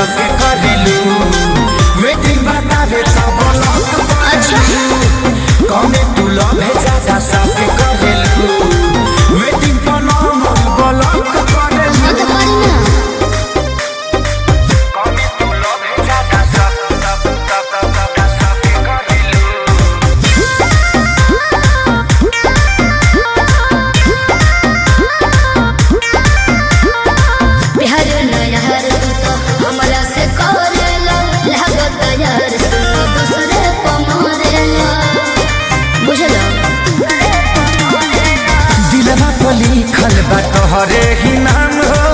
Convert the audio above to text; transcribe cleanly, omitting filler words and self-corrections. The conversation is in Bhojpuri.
सबके करेलू वेटिंग बतावे सब लोग अच्छा कमे तू लव है ज्यादा सबके करेलू वेटिंग पर नॉर्मल ब्लॉक करेलू हाँ तो करी ना कमे तू लव है ज्यादा सबके करेलू बिहार नया हर तो हमरा से करेला लागत यार सुनो दूसरे पमारेला बुझलो दिलवा पर लिखल बा तोहरे ही नाम हो